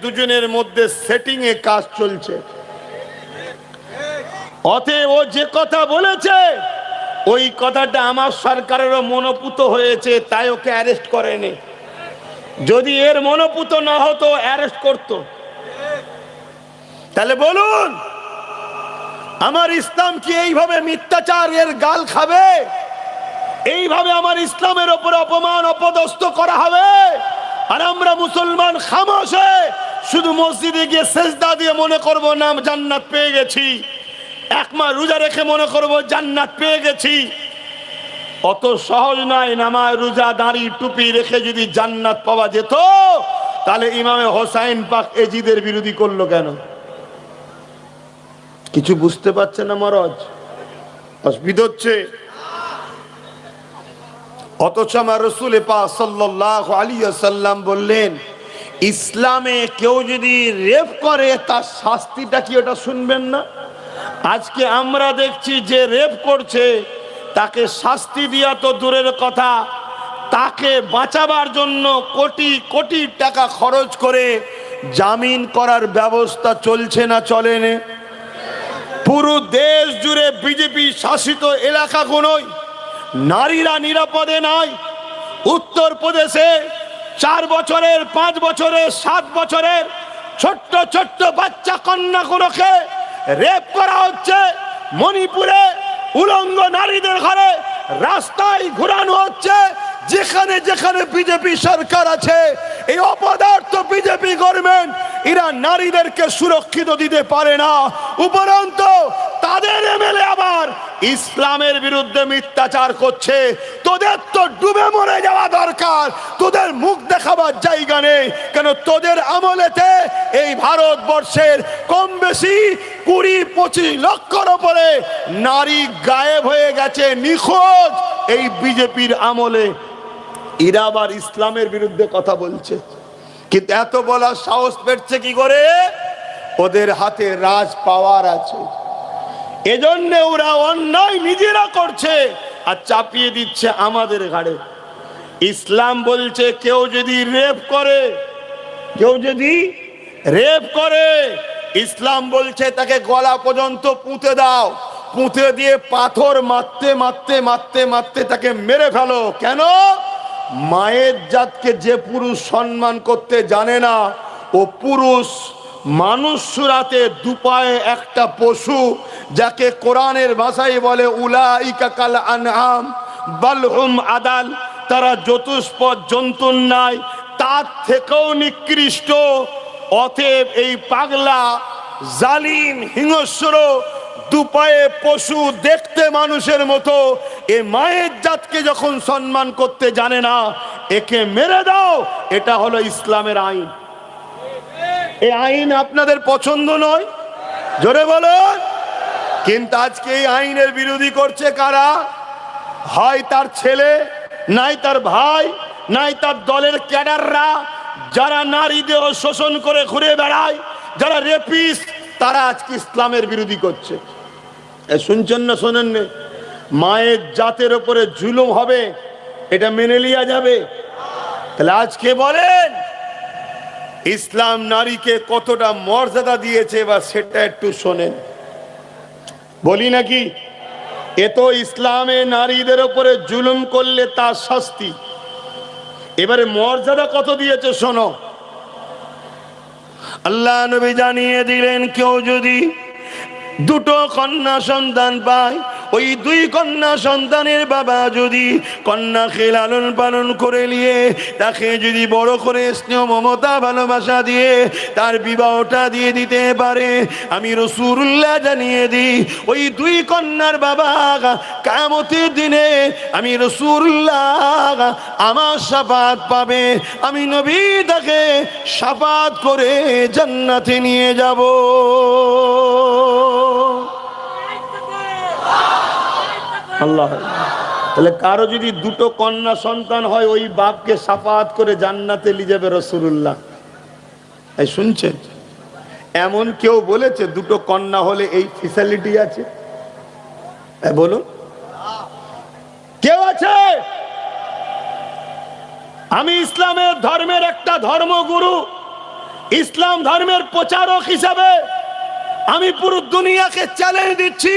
দুজনের মধ্যে সেটিং এ কাজ চলছে। অতএব ও যে কথা বলেছে ওই কথাটা আমার সরকারেরও মনোপুত হয়েছে, তাই ওকে অ্যারেস্ট করেনি। যদি এর মনোপুত না হতো অ্যারেস্ট করতো। তাহলে বলুন, আমার ইসলাম কি এইভাবে মিথ্যাচারের গাল খাবে? এইভাবে আমার ইসলামের উপর অপমান অপদস্থ করা হবে? আর আমরা মুসলমান খামোশে শুধু মসজিদে গিয়ে সেজদা দিয়ে মনে করব না জান্নাত পেয়ে গেছি, এক মাস রোজা রেখে মনে করব জান্নাত পেয়ে গেছি। অত সহজ নয়। নামাজ রোজা দাড়ি টুপি রেখে যদি জান্নাত পাওয়া যেত, তাহলে ইমামে হোসাইন পাক এজিদের বিরোধী করলো কেন? কিছু বুঝতে পারছে না মহারাজ? অসুবিধা হচ্ছে। অথচ আমার রাসূল পাক সাল্লাল্লাহু আলাইহি ওয়াসাল্লাম বললেন, ইসলামে কেউ যদি রেপ করে তার শাস্তিটা কি, ওটা শুনবেন না? আজকে আমরা দেখছি যে রেপ করছে তাকে শাস্তি দেওয়া তো দূরের কথা, তাকে বাঁচাবার জন্য কোটি কোটি টাকা খরচ করে জামিন করার ব্যবস্থা চলছে না চলে না? পুরো দেশ জুড়ে বিজেপি শাসিত এলাকাগুলোয় নারীরা নিরাপদে নয়। উত্তরপ্রদেশে 4 বছরের 5 বছরের 7 বছরের ছোট্ট ছোট্ট বাচ্চা কন্যাগুলোকে রেপ করা হচ্ছে। মণিপুরে উলঙ্গ নারীদের ঘরে রাস্তায় ঘোরানো হচ্ছে। যেখানে যেখানে বিজেপি সরকার আছে, এই অপদার্থ বিজেপি গভর্নমেন্ট এরা নারীদেরকে সুরক্ষিত দিতে পারে না। উপরন্তু তাদের এমএলএ আবার ইসলামের বিরুদ্ধে মিথ্যাচার করছে। তোদের তো ডুবে মরে যাওয়া দরকার, তোদের মুখ দেখাবার জায়গা নেই। কেন তোদের আমলেতে এই ভারতবর্ষের কম বেশি 20-25 লক্ষর উপরে নারী গায়েব হয়ে গেছে, নিখোঁজ। এই বিজেপির আমলে এরা আবার ইসলামের বিরুদ্ধে কথা বলছে। কিন্তু এত বলার সাহস পেয়েছে কি করে? ওদের হাতে রাজ পাওয়ার আছে, এজন্য ওরা অন্যায় নিজেরা করছে আর চাপিয়ে দিচ্ছে আমাদের ঘাড়ে। ইসলাম বলছে কেউ যদি রেপ করে, ইসলাম বলছে তাকে গলা পর্যন্ত পুঁতে দাও, পুঁতে দিয়ে পাথর মারতে মারতে মারতে মারতে তাকে মেরে ফেলো। কেন? মায়ের জাতকে যে পুরুষ সম্মান করতে জানে না, ও পুরুষ মানুষ সুরাতে দুপায়ে একটা পশু, যাকে কোরআনের ভাষায় বলে উলাইকা কাল আনআম বাল হুম আদাল, তারা চতুষ্পদ জন্তুর নাই, তার থেকেও নিকৃষ্ট। অতএব এই পাগলা জালিম হিংস্র দুপায়ে পশু, দেখতে মানুষের মতো, এ মায়ের জাতকে যখন সম্মান করতে জানে না, একে মেরে দাও। এটা হলো ইসলামের আইন। এই আইন আপনাদের পছন্দ নয়, জোরে বলুন। কিন্তু আজকে এই আইনের বিরোধী করছে কারা? হয় তার ছেলে, নাই তার ভাই, নাই তার দলের ক্যাডাররা, যারা নারী দেহ শোষণ করে ঘুরে বেড়ায়, যারা রেপিস্ট, তারা আজকে ইসলামের বিরোধী করছে। শুনছেন না শোনেন না? মায়ের জাতের উপরে জুলুম হবে, এটা মেনে লিয়া যাবে? তাহলে আজকে বলেন ইসলাম নারীকে কতটা মর্যাদা দিয়েছে, বা সেটা একটু শোনেন। বলি নাকি? এ তো ইসলামে নারীদের উপরে জুলুম করলে তার শাস্তি, এবারে মর্যাদা কত দিয়েছে শোনো। আল্লাহ নবী জানিয়ে দিলেন, কেউ যদি 2 কন্যা সন্তান পায়, ওই 2 কন্যা সন্তানের বাবা যদি কন্যাকে লালন পালন করে নিয়ে তাকে যদি বড় করে স্নেহ মমতা ভালোবাসা দিয়ে তার বিবাহটা দিয়ে দিতে পারে, আমি রাসূলুল্লাহ জানিয়ে দিই, ওই 2 কন্যার বাবা কিয়ামতের দিনে আমি রাসূলুল্লাহ আমার শাফাত পাবে। আমি নবী তাকে শাফাত করে জান্নাতে নিয়ে যাব। আল্লাহ। তাহলে কারো যদি 2 কন্যা সন্তান হয়, ওই বাপকে শাফাত করে জান্নাতে নিয়ে যাবে রাসূলুল্লাহ। এই শুনছেন? এমন কেউ বলেছে 2 কন্যা হলে এই ফ্যাসিলিটি আছে? বলুন, কেউ আছে? আমি ইসলামের ধর্মের একটা ধর্মগুরু ইসলাম ধর্মের প্রচারক হিসাবে আমি পুরো দুনিয়াকে চ্যালেঞ্জ দিচ্ছি,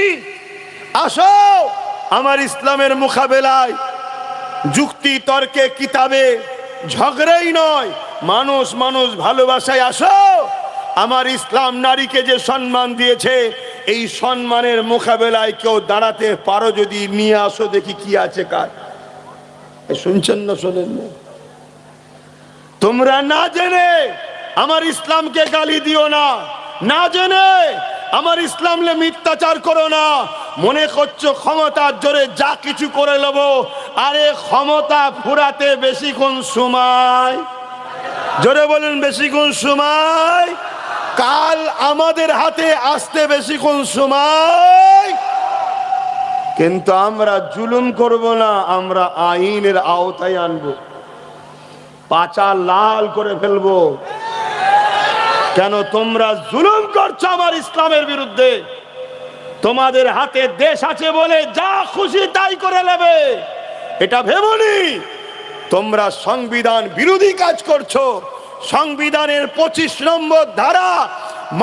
আসো আমার ইসলামের মোকাবেলায় যুক্তি তর্কে কিতাবে ঝগড়াই নয়, মানুষ মানুষ ভালোবাসায় আসো। আমার ইসলাম নারীকে যে সম্মান দিয়েছে, এই সম্মানের মোকাবেলায় কেউ দাঁড়াতে পারো যদি নিয়ে আসো, দেখি কি আছে কার। শুনছেন না শোনেন না? তোমরা না জেনে আমার ইসলামকে গালি দিও না, না জেনে আমার ইসলামে মিথ্যাচার করো না। মনে করছো ক্ষমতার জোরে যা কিছু করে নেব, আরে ক্ষমতা ফুরাতে বেশিক্ষণ সময়, জোরে বলেন বেশিক্ষণ সময়, কাল আমাদের হাতে আসতে বেশিক্ষণ সময়। কিন্তু আমরা জুলুম করব না, আমরা আইনের আওতায় আনবো, পাচা লাল করে ফেলবো। কেন তোমরা জুলুম করছো আমার ইসলামের বিরুদ্ধে? তোমাদের হাতে দেশ আছে বলে যা খুশি তাই করে নেবে, এটা ভেবোনি। তোমরা সংবিধান বিরোধী কাজ করছো। সংবিধানের 25 নম্বর ধারা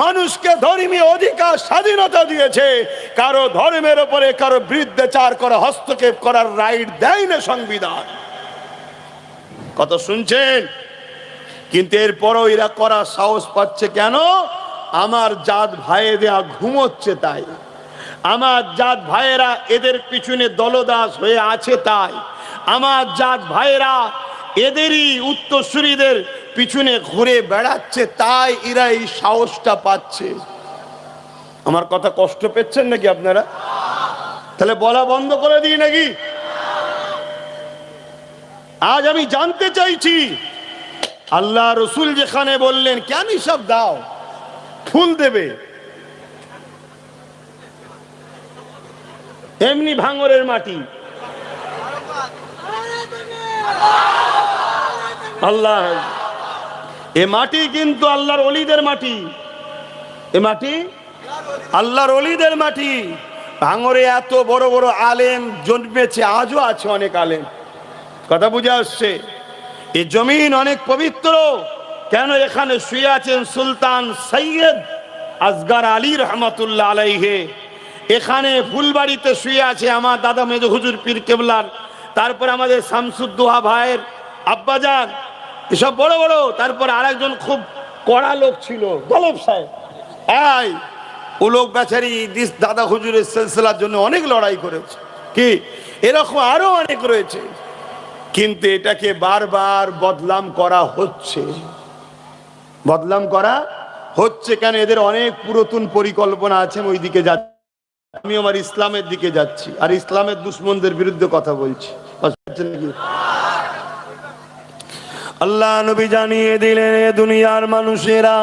মানুষকে ধর্মীয় অধিকার স্বাধীনতা দিয়েছে, কারো ধর্মের উপরে কারো বিরুদ্ধাচার করা, হস্তক্ষেপ করার রাইট দেয় না সংবিধান। কত শুনছেন? কিন্তু এরপরও এরা করার সাহস পাচ্ছে কেন? আমার জাত ভাইয়েরা ঘুমোচ্ছে তাই, আমার জাত ভাইয়েরা এদের পিছনে দলদাস হয়ে আছে তাই, আমার জাত ভাইয়েরা এদেরই উত্তরসূরিদের পিছনে ঘুরে বেড়াচ্ছে তাই এরা এই সাহসটা পাচ্ছে। আমার কথা কষ্ট পেচ্ছেন নাকি আপনারা? তাহলে বলা বন্ধ করে দিই নাকি? আজ আমি জানতে চাইছি, আল্লাহ রসুল যেখানে বললেন কেন সব দাও, ফুল দেবে, এমনি ভাঙরের মাটি, আল্লাহ এ মাটি কিন্তু আল্লাহর ওলিদের মাটি, এ মাটি আল্লাহর ওলিদের মাটি। ভাঙরে এত বড় বড় আলেম জন্মেছে, আজও আছে অনেক আলেম। কথা বুঝে আসছে? এই জমিন অনেক পবিত্র। কেন? এখানে শুয়ে আছেন সুলতান সৈয়দ আসগর আলী রহমতুল্লাহ আলাইহে। এখানে ফুলবাড়িতে শুয়ে আছে আমার দাদা মেজ হুজুর পীর কেবলার, তারপর আমাদের শামসুদ্দোহা ভাইয়ের আব্বাজান, এসব বড় বড়। তারপর আরেকজন খুব কড়া লোক ছিল গলব সাহেব, ও লোক বেচারি দাদা হুজুরের সিলসিলার জন্য অনেক লড়াই করেছে। কি এরকম আরো অনেক রয়েছে, কিন্তু এটাকে বারবার বদনাম করা হচ্ছে, বদনাম করা হচ্ছে। কেন? এদের অনেক পুরাতন পরিকল্পনা আছে, ওই দিকে যাচ্ছে, আমি আমার ইসলামের দিকে যাচ্ছি, আর ইসলামের দুশ্মনদের বিরুদ্ধে কথা বলছি। আল্লাহ নবী জানিয়ে দিলেন, দুনিয়ার মানুষেরা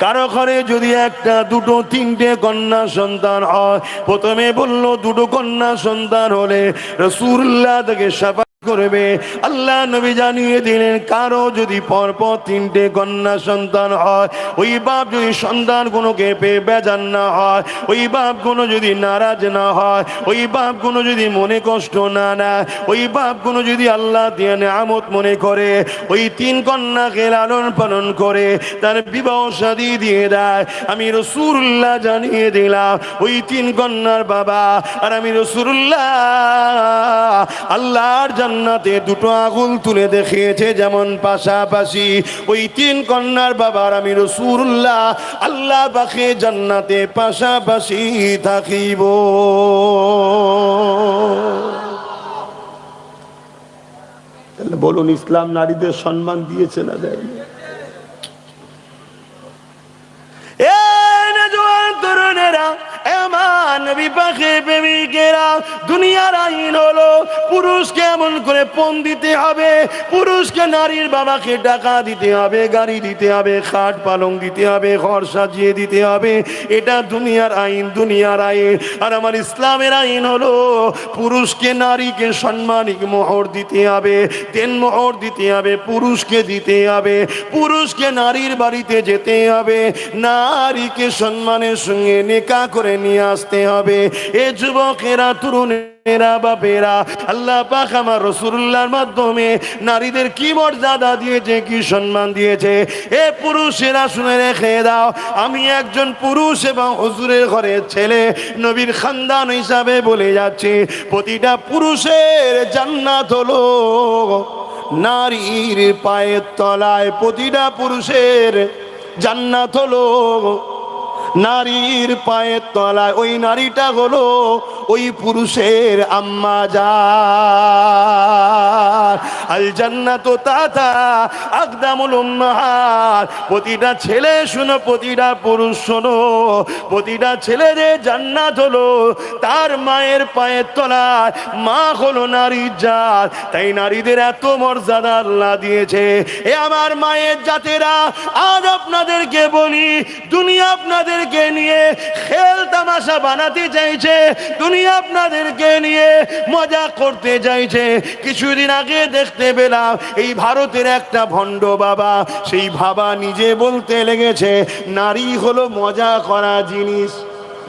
কারো ঘরে যদি একটা দুটো তিনটে কন্যা সন্তান হয়, প্রথমে বলল দুটো কন্যা সন্তান হলে রাসূলুল্লাহ তাকে শাফাত করবে। আল্লাহ নবী জানিয়ে দিলেন, কারো যদি পরপর তিনটে কন্যা সন্তান হয়, ওই বাপ যদি সন্তান গুলোকে পেয়ে বেজান না হয়, ওই বাপ গুলো যদি নারাজ না হয়, ওই বাপ গুলো যদি মনে কষ্ট না নেয়, ওই বাপ গুলো যদি আল্লাহ দিয়ে নেয়ামত মনে করে, ওই তিন কন্যাকে লালন পালন করে তার বিবাহ শাদী দিয়ে দেয়, আমি রাসূলুল্লাহ জানিয়ে দিলাম ওই তিন কন্যার বাবা আর আমি রাসূলুল্লাহ আল্লাহর জান্নাতে দুটো আগুন তুলে দেখিয়েছে যেমন পাশাপাশি, ওই তিন কন্যার বাবার আমি রাসূলুল্লাহ আল্লাহ পাকে জান্নাতে পাশাপাশি থাকিব। তাহলে বলুন, ইসলাম নারীদের সম্মান দিয়েছে না দেয়নি? তরুণেরা, দুনিয়ার আইন হলো পুরুষ কেমন করে পণ দিতে হবে, পুরুষকে নারীর বাবাকে টাকা দিতে হবে, গাড়ি দিতে হবে, খাট পালং দিতে হবে, ঘর সাজিয়ে দিতে হবে। এটা দুনিয়ার আইন, দুনিয়ার আইন। আর আমার ইসলামের আইন হলো পুরুষকে নারীকে সম্মানিক মোহর দিতে হবে, তেন মোহর দিতে হবে, পুরুষকে দিতে হবে, পুরুষকে নারীর বাড়িতে যেতে হবে, নারীকে সম্মানের সঙ্গে নিকাহ করে নিয়ে নিয়ে আসতে হবে। এ যুবকেরা, তরুণেরা, বাপেরা, আল্লাহ পাক আমার রাসূলুল্লাহর মাধ্যমে নারীদের কি মর্যাদা দিয়েছে, কি সম্মান দিয়েছে। এ পুরুষেরা শুনে রেখে দাও, আমি একজন পুরুষ এবং হুজুরের ঘরের ছেলে, নবীর খানদান হিসাবে বলে যাচ্ছি, প্রতিটা পুরুষের জান্নাত হলো নারীর পায়ের তলায়। প্রতিটা পুরুষের জান্নাত হলো নারীর পায়ের তলায়। ওই নারীটা হলো ওই পুরুষের আম্মা জান। আল জান্নাতু তাতা আকদামুল উম্মাহাত। প্রতিটা ছেলে শোনো, প্রতিটা পুরুষ শোনো, প্রতিটা ছেলেদের জান্নাত হলো তার মায়ের পায়ের তলায়। মা হলো নারীর জাত, তাই নারীদের এত মর্যাদা আল্লাহ দিয়েছে। এ আমার মায়ের জাতেরা, আজ আপনাদেরকে বলি, দুনিয়া আপনাদেরকে নিয়ে খেল তামাশা বানাতে চাইছে, দুনিয়া আপনাদেরকে নিয়ে মজা করতে চাইছে। কিছুদিন আগে দেখতে পেলাম এই ভারতের একটা ভণ্ড বাবা, সেই বাবা নিজে বলতে লেগেছে নারী হলো মজা করা জিনিস।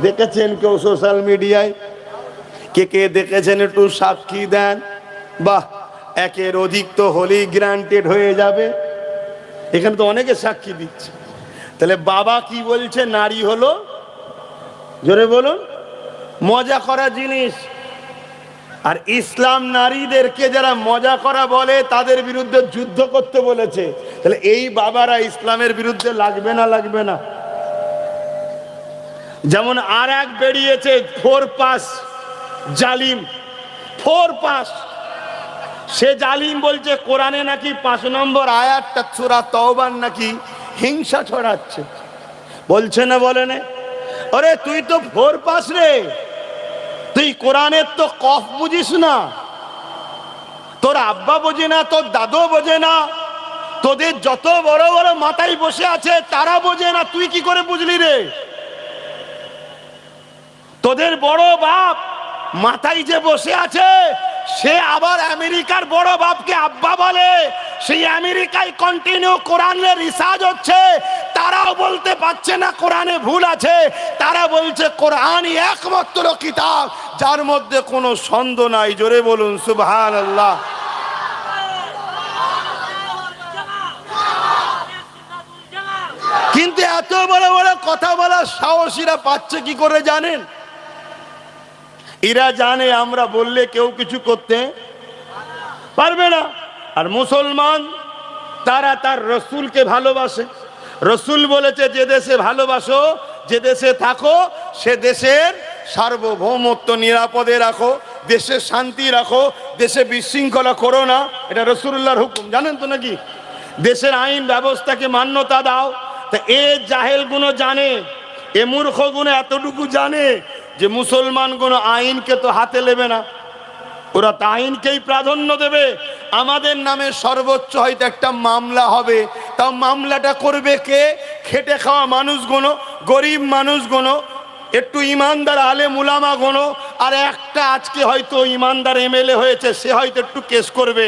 দেখেছেন কেউ সোশ্যাল মিডিয়ায়? কে কে দেখেছেন একটু সাক্ষী দেন। বাহ, একের অধিক তো হলেই গ্রান্টেড হয়ে যাবে। এখানে তো অনেকে সাক্ষী দিচ্ছে। তাহলে বাবা কি বলছে? নারী হলো, জোরে বলুন, মজা করা জিনিস। আর ইসলাম নারীদেরকে যারা মজা করা বলে তাদের বিরুদ্ধে যুদ্ধ করতে বলেছে। তাহলে এই বাবারা ইসলামের বিরুদ্ধে লাগবে না? লাগবে না? যেমন আর এক বেরিয়েছে 4 পাস জালিম, 4 পাস। সে জালিম বলছে কোরআনে নাকি 5 নম্বর আয়াতটা সূরা তাওবার নাকি হিংসা ছড়াচ্ছে। বলছে না? বলে না? আরে তুই তো 4 পাস রে, তুই কোরআনের তো কফ বুঝিস না, তোর আব্বা বোঝে না, তোর দাদু বোঝে না, তোদের যত বড় বড় মাথায় বসে আছে তারা বোঝে না, তুই কি করে বুঝলি রে? তোদের বড় বাপ মাথায় যে বসে আছে সে আবার আমেরিকার বড় বাপকে আব্বা বলে, সেই আমেরিকায় কন্টিনিউ কোরআনের রিসার্চ হচ্ছে, তারাও বলতে পারছে না কোরআনে ভুল আছে। তারা বলছে কোরআনই একমাত্র কিতাব যার মধ্যে কোনো সন্দেহ নাই। জোরে বলুন সুবহানাল্লাহ। কিন্তু এত বড় বড় কথা বলার সাহসীরা পাচ্ছে কি করে জানেন? এরা জানে আমরা বললে কেউ কিছু করতে পারবে না। আর মুসলমান তারা তার রসুলকে ভালোবাসে। রসুল বলেছে যে দেশে ভালোবাসো, যে দেশে থাকো, সে দেশের সার্বভৌমত্ব নিরাপদে রাখো, দেশের শান্তি রাখো, দেশে বিশৃঙ্খলা করো না। এটা রসুলুল্লাহর হুকুম, জানেন তো নাকি? দেশের আইন ব্যবস্থাকে মান্যতা দাও। তা এ জাহেল গুলো জানে, এ মূর্খ গুলো এতটুকু জানে যে মুসলমান কোনো আইনকে তো হাতে নেবে না, ওরা তা আইনকেই প্রাধান্য দেবে। আমাদের নামে সর্বোচ্চ হয়তো একটা মামলা হবে, তাও মামলাটা করবে কে? খেটে খাওয়া মানুষগুলো, গরিব মানুষগুলো, একটু ইমানদার আলেম উলামা গুলো। আর একটা আজকে হয়তো ইমানদার এমএলএ হয়েছে, সে হয়তো একটু কেস করবে,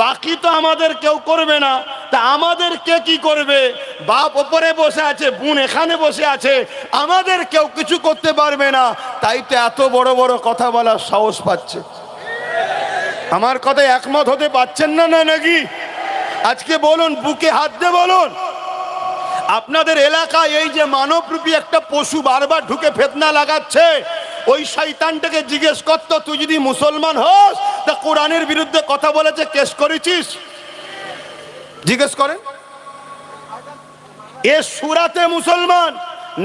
বাকি তো আমাদের কেউ করবে না। তা আমাদের কে কি করবে? বাপ ওপরে বসে আছে, বোন এখানে বসে আছে, আমাদের কেউ কিছু করতে পারবে না। তাই তো এত বড় বড় কথা বলার সাহস পাচ্ছে। আমার কথায় একমত হতে পারছেন না নাকি? আজকে বলুন, বুকে হাত দিয়ে বলুন, আপনাদের এলাকায় এই যে মানবরূপী একটা পশু বারবার ঢুকে ফিতনা লাগাচ্ছে, ওই শয়তানটাকে জিজ্ঞেস করতো, তুই যদি মুসলমান হোস তা কোরআনের বিরুদ্ধে কথা বলেছে, কেস করেছিস? জিজ্ঞেস করেন। এ সুরাতে মুসলমান,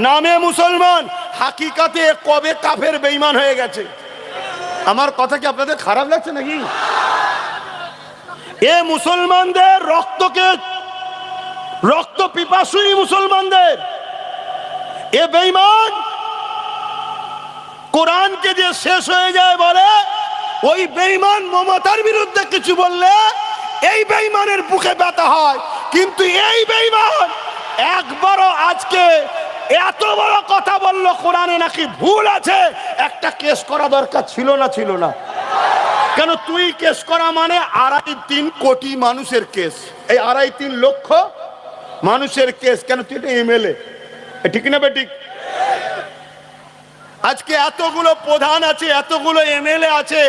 নামে মুসলমান, হাকিকাতে কবে কাফের বেঈমান হয়ে গেছে। আমার কথা কি আপনাদের খারাপ লাগছে নাকি? এ মুসলমানদের রক্তকে, রক্ত পিপাসুই মুসলমানদের। এ বেঈমান কোরআনকে যে শেষ হয়ে যায় বলে, ওই বেঈমান মমতার বিরুদ্ধে কিছু বললে এই বেঈমানের বুকে ব্যথা হয়। কিন্তু এই বেঈমান একবারও আজকে এত বড় কথা বলল কোরআনে নাকি ভুল আছে, একটা কেস করা দরকার ছিল না? ছিল না কেন? তুই কেস করা মানে 2.5-3 কোটি মানুষের কেস, এই 2.5-3 লক্ষ মানুষের কেস। কেন? তুই এটা এমএলএ, ঠিক না বেঠিক? আজকে এতগুলো প্রধান আছে, এতগুলো এমএলএ আছে,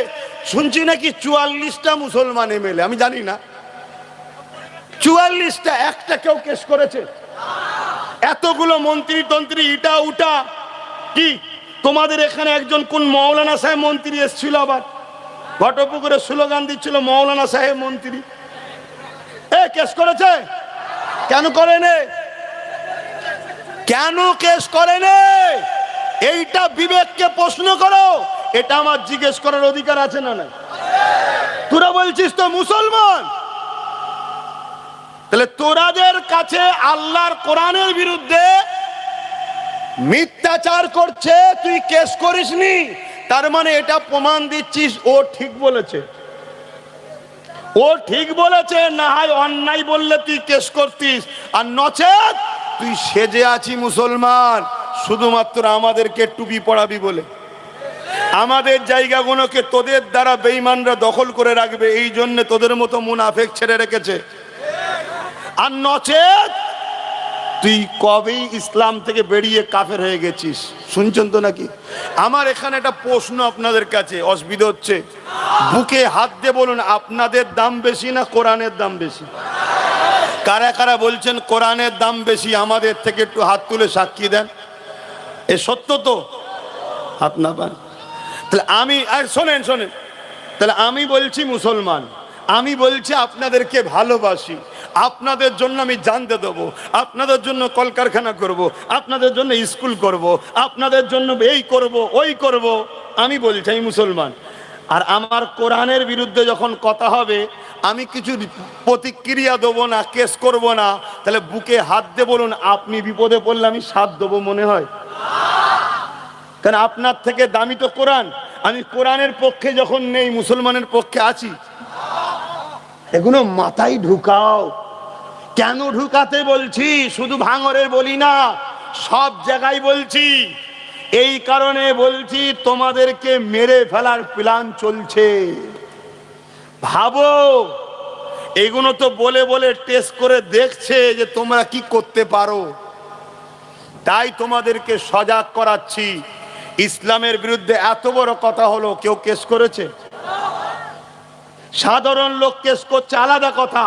শুনছি নাকি 44টা মুসলমান এমএলএ। আমি জানি না 44টা, একটা কেউ কেস করেছে? এতগুলো মন্ত্রী তন্ত্রী, ইটা উটা, কি তোমাদের এখানে একজন কোন মৌলানা সাহেব মন্ত্রী এসেছিল, আবার ঘটপুকুরে স্লোগান দিচ্ছিল মৌলানা সাহেব মন্ত্রী, কেস করেছে? কেন করেনি? কেন কেস করেনি? এইটা বিবেককে প্রশ্ন করো। এটা আমার জিজ্ঞেস করার অধিকার আছে না? না, তোরা বলছিস তো মুসলমান, তাহলে তোরাদের কাছে আল্লাহর কোরআনের বিরুদ্ধে মিথ্যাচার করছে, তুই কেস করিসনি, তার মানে এটা প্রমাণ দিচ্ছিস ও ঠিক বলেছে। ও ঠিক বলেছে, না হয় অন্যায় বললে তুই কেস করতিস, আর নচেত তুই সেজে আছি মুসলমান শুধুমাত্র আমাদেরকে টুপি পড়াবি বলে। আমাদের জায়গাগুলোকে তোদের দ্বারা বেঈমানরা দখল করে রাখবে, এই জন্য তোদের মতো মুনাফেক ছেড়ে রেখেছে। আর নচেত তুই কবেই ইসলাম থেকে বেরিয়ে কাফের হয়ে গেছিস। শুনছেন তো নাকি? আমার এখানে একটা প্রশ্ন আপনাদের কাছে, অসুবিধা হচ্ছে? বুকে হাত দিয়ে বলুন, আপনাদের দাম বেশি না কোরআনের দাম বেশি? কারা কারা বলছেন কোরআনের দাম বেশি? আমাদের থেকে একটু হাত তুলে সাক্ষী দেন। এ সত্য তো? হাত না পান? তাহলে আমি, আর শোনেন শোনেন, তাহলে আমি বলছি মুসলমান, আমি বলছি আপনাদেরকে ভালোবাসি, আপনাদের জন্য আমি জানতে দেবো, আপনাদের জন্য কলকারখানা করব, আপনাদের জন্য স্কুল করব, আপনাদের জন্য এই করব ওই করব, আমি বলছি আমি মুসলমান। আর আমার কোরআনের বিরুদ্ধে যখন কথা হবে, আমি কিছু প্রতিক্রিয়া দেবো না, কেস করব না, তাহলে বুকে হাত দিয়ে বলুন, আপনি বিপদে পড়লে আমি সাথ দেবো মনে হয়? কারণ আপনার থেকে দামি তো কোরআন। আমি কোরআনের পক্ষে যখন নেই, মুসলমানের পক্ষে আছি। এগুলো মাথায় ঢুকাও। কেন ঢুকাতে বলছি? শুধু ভাঙরের বলি না, সব জায়গায় বলছি। এই কারণে বলছি, তোমাদেরকে মেরে ফেলার প্ল্যান চলছে। ভাবো, এগুলো তো বলে বলে টেস্ট করে দেখছে যে তোমরা কি করতে পারো, তাই তোমাদেরকে সজাগ করাচ্ছি। ইসলামের বিরুদ্ধে এত বড় কথা হলো, কেউ কেস করেছে? সাধারণ লোক কেস করছে আলাদা কথা,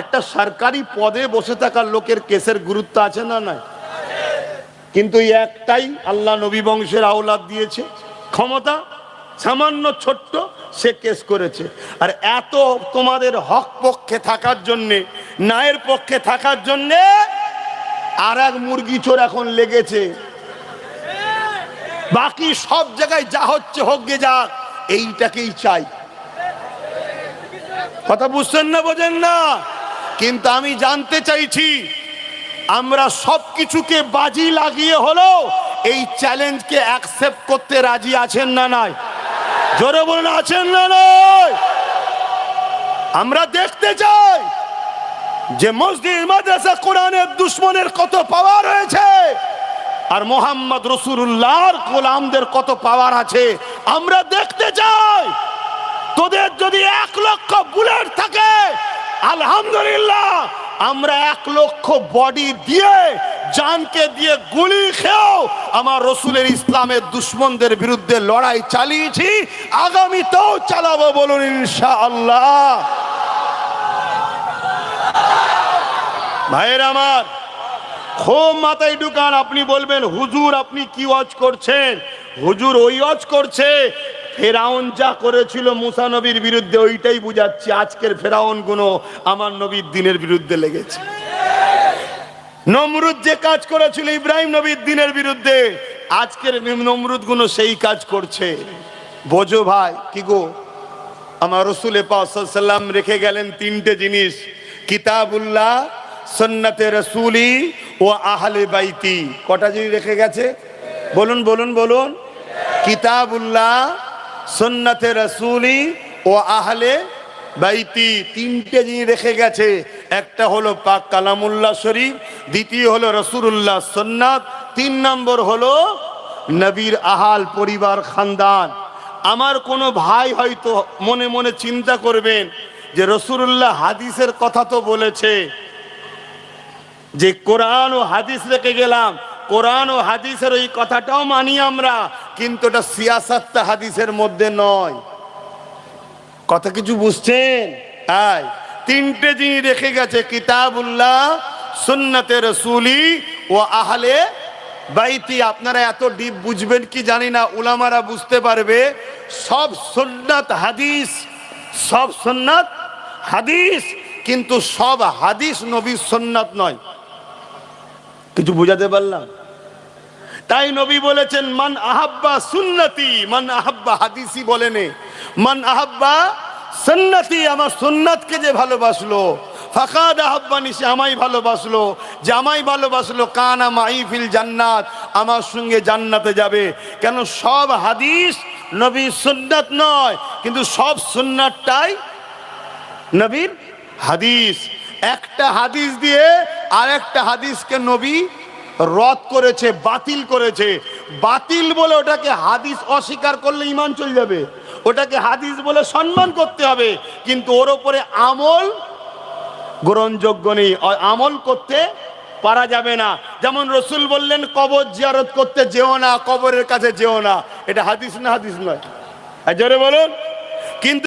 একটা সরকারি পদে বসে থাকা লোকের কেসের গুরুত্ব আছে না? নাই। কিন্তু একটাই আল্লাহ নবী বংশের আওলাদ দিয়েছে ক্ষমতা, সামান্য ছোট্ট, সে কেস করেছে। আর এত তোমাদের হক পক্ষে থাকার জন্যে, ন্যায়ের পক্ষে থাকার জন্যে আর এক মুরগি চোর এখন লেগেছে। বাকি সব জায়গায় যা হচ্ছে হোক গে যাক, এইটাকেই চাই। কথা বুঝছেন না? বোঝেন না? কিন্তু আমি জানতে চাইছি, আমরা সবকিছুকে বাজি লাগিয়ে হলো এই চ্যালেঞ্জকে অ্যাকসেপ্ট করতে রাজি আছেন না নাই? জোরে বলুন, আছেন না নাই? আমরা দেখতে চাই যে মসজিদ মাদ্রাসা কোরআনের দুশ্মনের কত পাওয়ার রয়েছে, আর মোহাম্মদ রাসূলুল্লাহর গোলামদের কত পাওয়ার আছে আমরা দেখতে চাই। তোদের যদি 1 লক্ষ বুলেট থাকে, আলহামদুলিল্লাহ, আমরা 1 লক্ষ বডি দিয়ে, জানকে দিয়ে গুলি খেয়েও আমার রসুলের ইসলামের দুশ্মনদের বিরুদ্ধে লড়াই চালিয়েছি, আগামীতেও চালাবো। বলুন ইনশাআল্লাহ। ভাইয়ের আমার, খুব মাথায় ঢুকান। আপনি বলবেন, হুজুর আপনি কি ওয়াজ করছেন? হুজুর ওই ওয়াজ করছে, ফেরাউন যা করেছিল মুসা নবীর বিরুদ্ধে, ওইটাই বুঝাচ্ছি। আজকের ফেরাউন গুলো আমার নবীর দিনের বিরুদ্ধে লেগেছে। নমরুদ যে কাজ করেছিল ইব্রাহিম নবীর দিনের বিরুদ্ধে, আজকের নমরুদ গুলো সেই কাজ করছে। বোঝো ভাই, কি গো, আমার রাসূল পাক সাল্লাল্লাহু আলাইহি ওয়াসাল্লাম রেখে গেলেন 3টে জিনিস: কিতাবুল্লাহ, সুন্নতে রাসূলি ও আহলে বাইতি। কটা জিনিস রেখে গেছে? বলুন বলুন বলুন। কিতাবুল্লাহ, সুন্নতে রাসূলি ও আহলে বাইতি, 3টে জিনিস রেখে গেছে। একটা হলো পাক কালামুল্লাহ শরীফ, দ্বিতীয় হলো রাসূলুল্লাহ সুন্নাত, 3 নম্বর হলো নবীর আহাল পরিবার খানদান। আমার কোনো ভাই হয়তো মনে মনে চিন্তা করবেন যে রাসূলুল্লাহ হাদিসের কথা তো বলেছে, যে কোরআন ও হাদিস রেখে গেলাম, কোরআন ও হাদিসের ওই কথাটাও মানি আমরা, কিন্তু এটা সিয়াসাতটা হাদিসের মধ্যে নয়। কথা কিছু বুঝছেন? হ্যাঁ, তিনটে জিনিস রেখে গেছে, কিতাবুল্লাহ, সুন্নতে রসুলি ও আহলে বাইতি। আপনারা এত ডিপ বুঝবেন কি জানি না, উলামারা বুঝতে পারবে। সব সুন্নাত হাদিস, সব সুন্নাত হাদিস, কিন্তু সব হাদিস নবীর সুন্নাত নয়। কিছু বুঝাতে পারলাম? তাই নবী বলেছেন, মান আহাব্বা সুন্নতি, মান আহাব্বা, হাদিসই বলেনে, মান আহাব্বা সুন্নতি, আমার সুন্নাতকে যে ভালোবাসলো, ফাকাদ আহাব্বানি, সে আমায় ভালোবাসলো, যে আমায় ভালোবাসলো, কানা মাই ফিল জান্নাত, আমার সঙ্গে জান্নাতে যাবে। কেন? সব হাদিস নবীর সুন্নাত নয়, কিন্তু সব সুন্নাতটাই নবীর হাদিস। একটা হাদিস দিয়ে আরেকটা হাদিসকে নবী রদ করেছে, বাতিল করেছে। বাতিল বলে ওটাকে হাদিস অস্বীকার করলে ঈমান চলে যাবে, ওটাকে হাদিস বলে সম্মান করতে হবে, কিন্তু ওর উপরে আমল গ্রহণযোগ্য নেই, আমল করতে পারা যাবে না। যেমন রসুল বললেন, কবর জিয়ারত করতে যেও না, কবরের কাছে যেও না, এটা হাদিস না হাদিস নয়? জোরে বলুন। কিন্তু